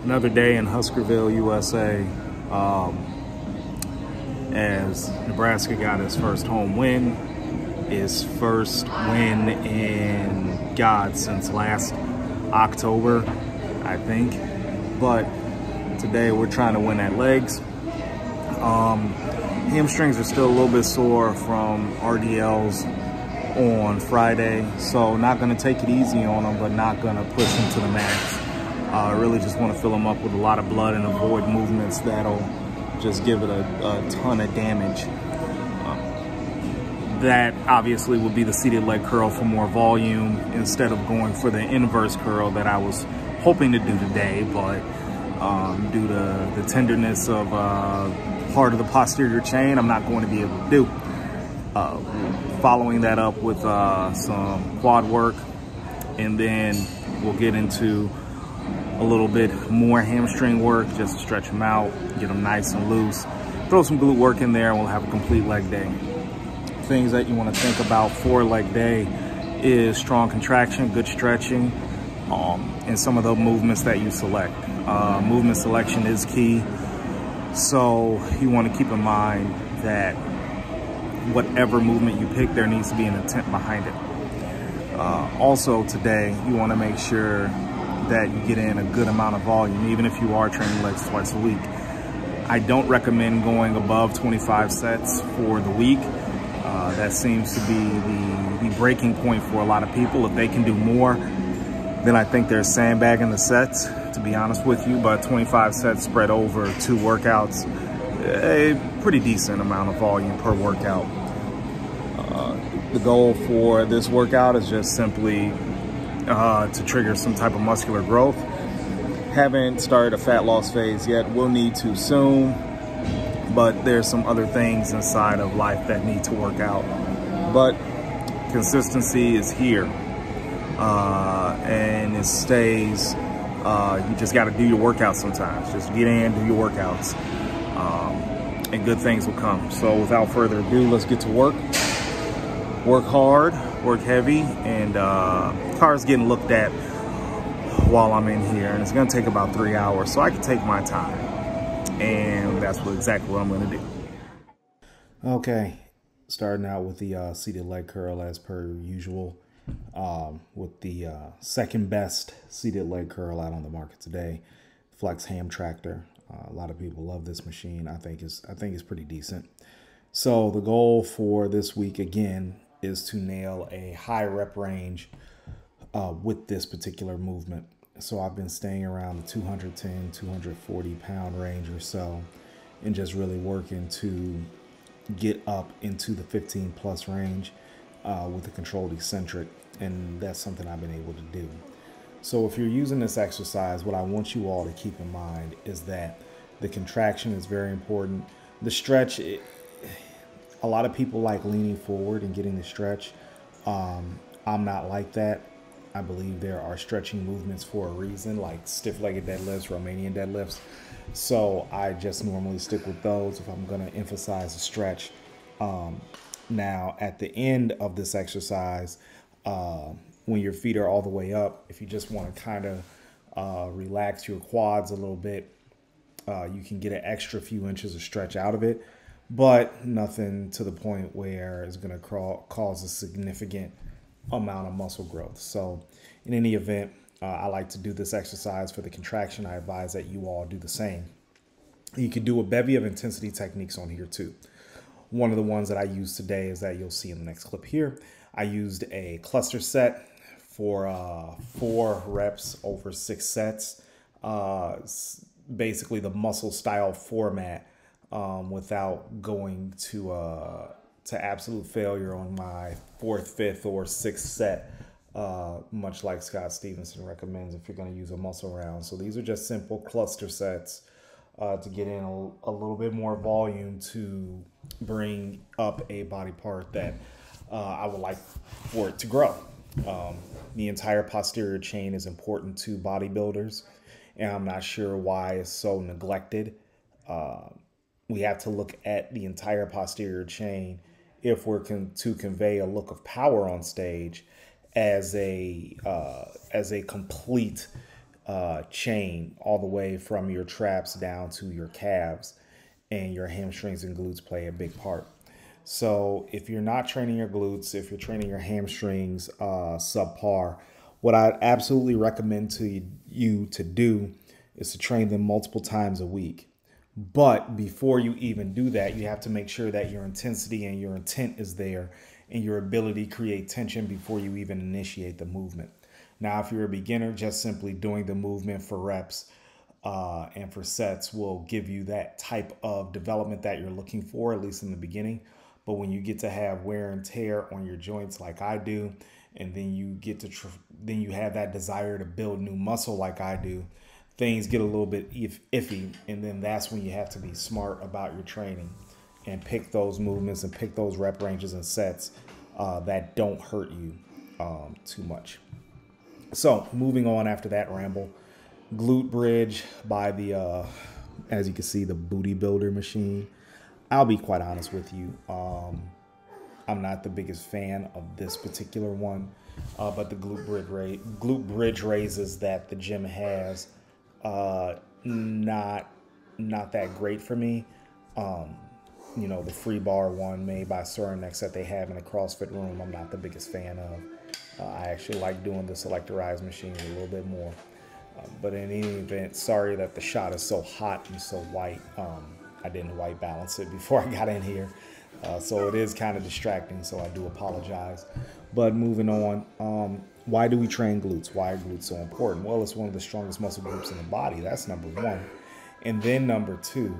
Another day in Huskerville, USA, as Nebraska got its first home win, its first win in, God, since last October, I think. But today we're trying to win at legs. Hamstrings are still a little bit sore from RDLs on Friday, so not going to take it easy on them, but not going to push them to the max. I really just want to fill them up with a lot of blood and avoid movements that'll just give it a ton of damage. That obviously would be the seated leg curl for more volume instead of going for the inverse curl that I was hoping to do today, but due to the tenderness of part of the posterior chain, I'm not going to be able to do. Following that up with some quad work, and then we'll get into a little bit more hamstring work just to stretch them out, get them nice and loose. Throw some glute work in there and we'll have a complete leg day. Things that you want to think about for leg day is strong contraction, good stretching, and some of the movements that you select. Movement selection is key, so you want to keep in mind that whatever movement you pick, there needs to be an intent behind it. Also today, you want to make sure that you get in a good amount of volume, even if you are training legs twice a week. I don't recommend going above 25 sets for the week. That seems to be the breaking point for a lot of people. If they can do more, then I think they're sandbagging the sets, to be honest with you. But 25 sets spread over 2 workouts, a pretty decent amount of volume per workout. The goal for this workout is just simply to trigger some type of muscular growth. Haven't started a fat loss phase yet. We'll need to soon, but there's some other things inside of life that need to work out. But consistency is here, and it stays. You just got to do your workouts sometimes. Just get in, do your workouts, and good things will come. So without further ado, let's get to work. Work hard, work heavy, and car's getting looked at while I'm in here, and it's gonna take about 3 hours, so I can take my time, and that's exactly what I'm gonna do. Okay, starting out with the seated leg curl as per usual, with the second best seated leg curl out on the market today, Flex Ham Tractor. A lot of people love this machine. I think it's pretty decent. So the goal for this week again is to nail a high rep range with this particular movement. So I've been staying around the 210, 240 pound range or so, and just really working to get up into the 15 plus range with a controlled eccentric. And that's something I've been able to do. So if you're using this exercise, what I want you all to keep in mind is that the contraction is very important. The stretch, a lot of people like leaning forward and getting the stretch. I'm not like that. I believe there are stretching movements for a reason, like stiff-legged deadlifts, Romanian deadlifts. So I just normally stick with those if I'm going to emphasize a stretch. Now, at the end of this exercise, when your feet are all the way up, if you just want to kind of relax your quads a little bit, you can get an extra few inches of stretch out of it, but nothing to the point where it's going to cause a significant amount of muscle growth. So in any event, I like to do this exercise for the contraction. I advise that you all do the same. You can do a bevy of intensity techniques on here too. One of the ones that I used today is that you'll see in the next clip here. I used a cluster set for 4 reps over 6 sets. Basically the muscle style format, without going to absolute failure on my 4th, 5th, or 6th set, much like Scott Stevenson recommends if you're going to use a muscle round. So these are just simple cluster sets to get in a little bit more volume to bring up a body part that I would like for it to grow. The entire posterior chain is important to bodybuilders, and I'm not sure why it's so neglected. We have to look at the entire posterior chain if we're to convey a look of power on stage as a complete chain all the way from your traps down to your calves, and your hamstrings and glutes play a big part. So if you're not training your glutes, if you're training your hamstrings subpar, what I'd absolutely recommend to you to do is to train them multiple times a week. But before you even do that, you have to make sure that your intensity and your intent is there, and your ability to create tension before you even initiate the movement. Now, if you're a beginner, just simply doing the movement for reps and for sets will give you that type of development that you're looking for, at least in the beginning. But when you get to have wear and tear on your joints like I do, and then you get to then you have that desire to build new muscle like I do, things get a little bit iffy, and then that's when you have to be smart about your training and pick those movements and pick those rep ranges and sets that don't hurt you too much. So moving on after that ramble, glute bridge by the, as you can see, the Booty Builder machine. I'll be quite honest with you. I'm not the biggest fan of this particular one, but the glute bridge raises that the gym has, not that great for me. You know, the free bar one made by Surinex that they have in the CrossFit room, I'm not the biggest fan of. I actually like doing the selectorized machines a little bit more. But in any event, sorry that the shot is so hot and so white. I didn't white balance it before I got in here. So it is kind of distracting, so I do apologize. But moving on, why do we train glutes? Why are glutes so important? Well, it's one of the strongest muscle groups in the body. That's number one. And then number two,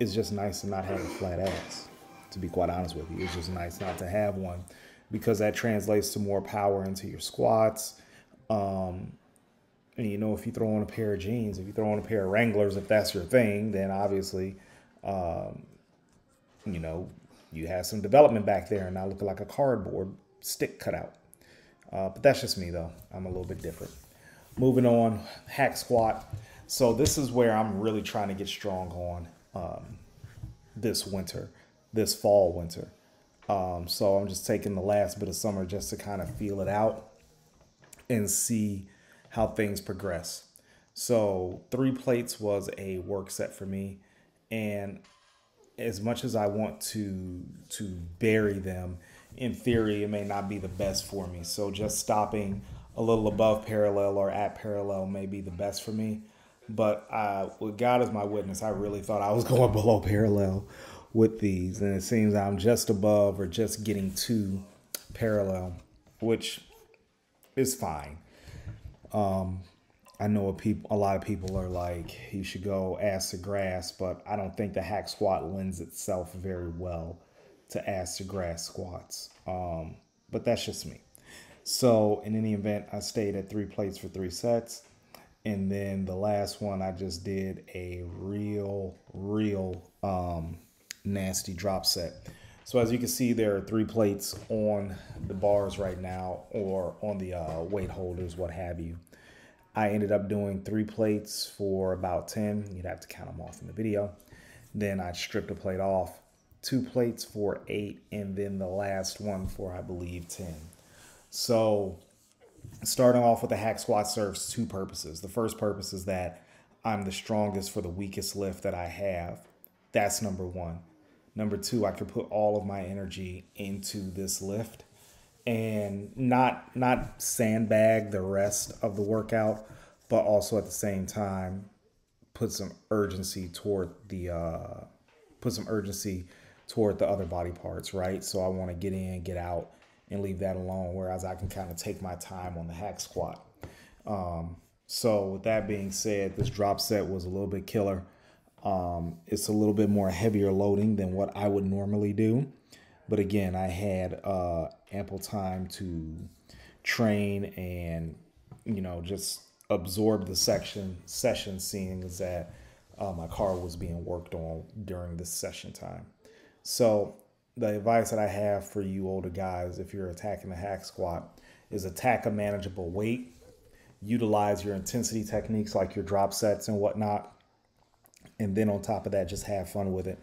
it's just nice to not have a flat ass, to be quite honest with you. It's just nice not to have one, because that translates to more power into your squats. And you know, if you throw on a pair of jeans, if you throw on a pair of Wranglers, if that's your thing, then obviously, you know, you have some development back there and not looking like a cardboard stick cutout. But that's just me though. I'm a little bit different. Moving on, hack squat. So this is where I'm really trying to get strong on this fall winter. So I'm just taking the last bit of summer just to kind of feel it out and see how things progress. So 3 plates was a work set for me, and as much as I want to bury them, in theory, it may not be the best for me. So just stopping a little above parallel or at parallel may be the best for me. But with God as my witness, I really thought I was going below parallel with these. And it seems I'm just above or just getting to parallel, which is fine. I know a lot of people are like, you should go ass to grass, but I don't think the hack squat lends itself very well to ass to grass squats. But that's just me. So in any event, I stayed at 3 plates for 3 sets. And then the last one, I just did a real nasty drop set. So as you can see, there are 3 plates on the bars right now, or on the weight holders, what have you. I ended up doing 3 plates for about 10. You'd have to count them off in the video. Then I stripped a plate off, 2 plates for 8, and then the last one for, I believe, 10. So starting off with the hack squat serves 2 purposes. The first purpose is that I'm the strongest for the weakest lift that I have. That's number 1. Number 2, I can put all of my energy into this lift and not sandbag the rest of the workout, but also at the same time put some urgency toward the other body parts, right? So I want to get in, get out, and leave that alone, whereas I can kind of take my time on the hack squat. So with that being said, this drop set was a little bit killer. It's a little bit more heavier loading than what I would normally do. But again, I had ample time to train and, you know, just absorb the session, seeing as that my car was being worked on during this session time. So the advice that I have for you older guys, if you're attacking the hack squat, is attack a manageable weight. Utilize your intensity techniques like your drop sets and whatnot. And then on top of that, just have fun with it.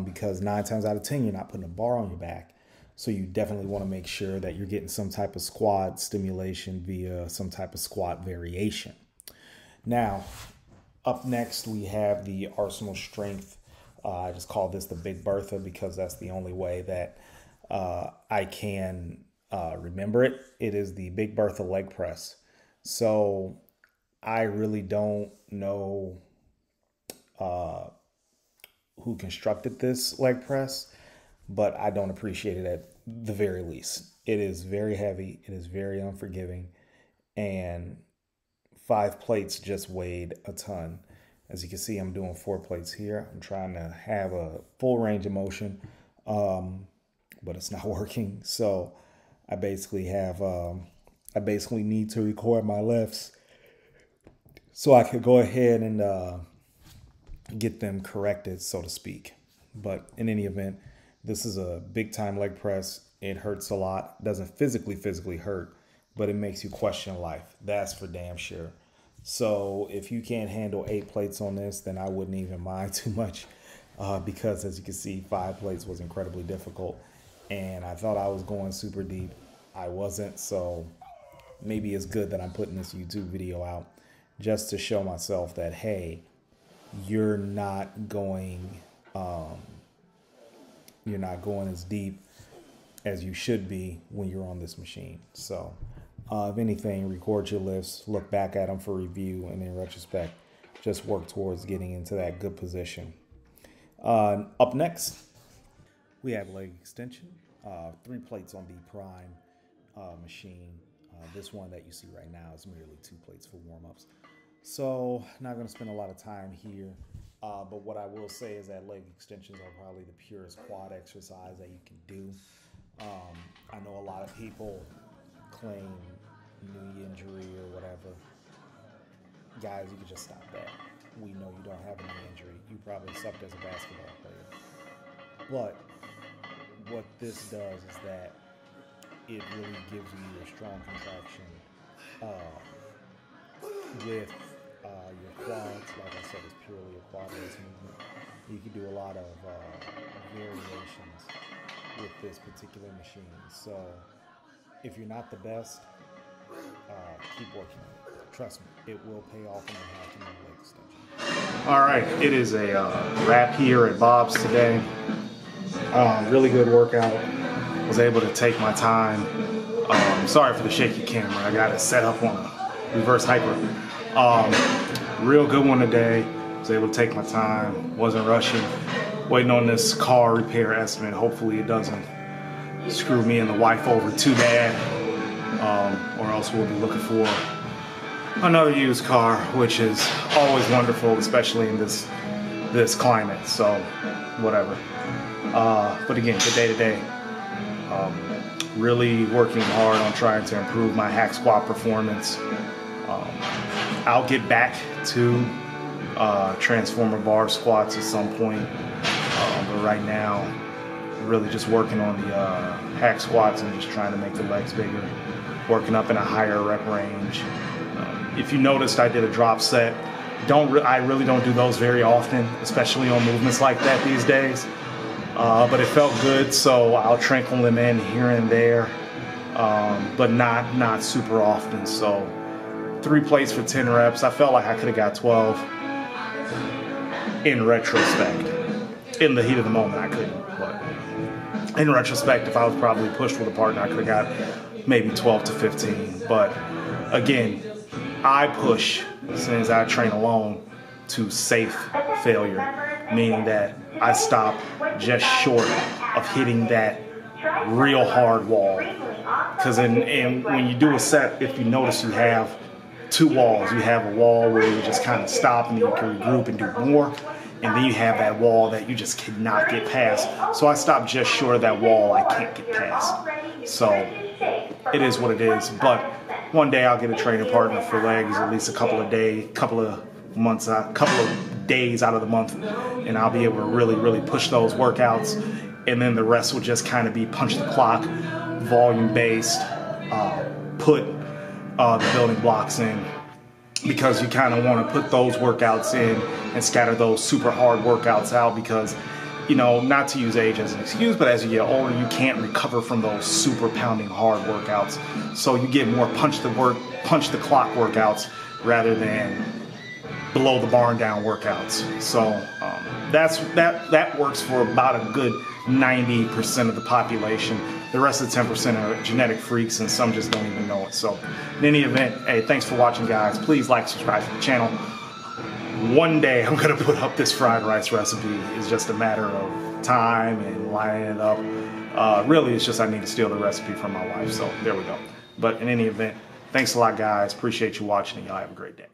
Because 9 times out of 10, you're not putting a bar on your back. So you definitely want to make sure that you're getting some type of squat stimulation via some type of squat variation. Now, up next, we have the Arsenal Strength. I just call this the Big Bertha because that's the only way that I can remember it. It is the Big Bertha leg press. So I really don't know who constructed this leg press, but I don't appreciate it at the very least. It is very heavy. It is very unforgiving. And 5 plates just weighed a ton. As you can see, I'm doing 4 plates here. I'm trying to have a full range of motion, but it's not working. So I basically have, I basically need to record my lifts so I could go ahead and get them corrected, so to speak. But in any event, this is a big time leg press. It hurts a lot. It doesn't physically hurt, but it makes you question life. That's for damn sure. So if you can't handle 8 plates on this, then I wouldn't even mind too much because as you can see, 5 plates was incredibly difficult. And I thought I was going super deep. I wasn't. So maybe it's good that I'm putting this YouTube video out just to show myself that, hey, you're not going as deep as you should be when you're on this machine. So if anything, record your lifts, look back at them for review, and in retrospect, just work towards getting into that good position. Up next, we have leg extension. 3 plates on the Prime machine. This one that you see right now is merely 2 plates for warm-ups. So not going to spend a lot of time here, but what I will say is that leg extensions are probably the purest quad exercise that you can do. I know a lot of people claim knee injury or whatever. Guys, you can just stop that. We know you don't have a knee injury. You probably sucked as a basketball player. But what this does is that it really gives you a strong contraction with your quads. Like I said, it's purely a quad-based movement. You can do a lot of variations with this particular machine. So if you're not the best, keep working on it. Trust me, it will pay off in the half and the leg extension. All right, it is a wrap here at Bob's today. Really good workout. Was able to take my time. Sorry for the shaky camera. I got it set up on a reverse hyper. Real good one today. Was able to take my time. Wasn't rushing. Waiting on this car repair estimate. Hopefully it doesn't screw me and the wife over too bad. Or else we'll be looking for another used car, which is always wonderful, especially in this climate. So whatever. But again, good day today. Really working hard on trying to improve my hack squat performance. I'll get back to transformer bar squats at some point, but right now really just working on the hack squats and just trying to make the legs bigger, working up in a higher rep range. If you noticed, I did a drop set. I really don't do those very often, especially on movements like that these days. But it felt good, so I'll trickle them in here and there, but not super often. So 3 plates for 10 reps. I felt like I could have got 12 in retrospect. In the heat of the moment, I couldn't. But in retrospect, if I was probably pushed with a partner, I could have got maybe 12 to 15. But again, I push, since I train alone, to safe failure, meaning that I stop just short of hitting that real hard wall. Because when you do a set, if you notice, you have 2 walls. You have a wall where you just kind of stop and you can regroup and do more. And then you have that wall that you just cannot get past. So I stop just short of that wall I can't get past. So it is what it is. But one day I'll get a training partner for legs, at least a couple of days out of the month, and I'll be able to really push those workouts, and then the rest will just kind of be punch the clock, volume based, put the building blocks in, because you kind of want to put those workouts in and scatter those super hard workouts out, because you know, not to use age as an excuse, but as you get older, you can't recover from those super pounding hard workouts. So you get more punch the clock workouts rather than below the barn down workouts. So that works for about a good 90% of the population. The rest of the 10% are genetic freaks, and some just don't even know it. So in any event, hey, thanks for watching, guys. Please like, subscribe to the channel. One day I'm gonna put up this fried rice recipe. It's just a matter of time and lining it up. Really, it's just I need to steal the recipe from my wife. So there we go. But in any event, thanks a lot, guys. Appreciate you watching, and y'all have a great day.